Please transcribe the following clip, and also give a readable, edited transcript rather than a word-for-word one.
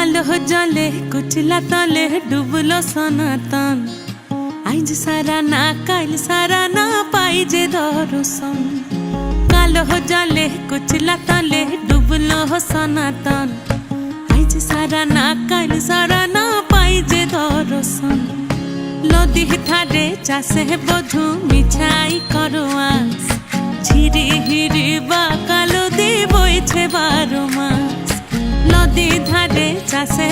কালো জলে কুচলা তলে ডুবলো সনাতন। আইজ সারা না কাল সারা না পাই যে দর্শন। কালো জলে কুচলা তলে ডুবলো সনাতন। আইজ সারা না কাল সারা না পাই যে দর্শন। নদী ধারে চাষে বধু মিছাই করো আস। ঝিরি হিরি বা কালো দি বইছে 12 মাস। নদী ধারে চাষে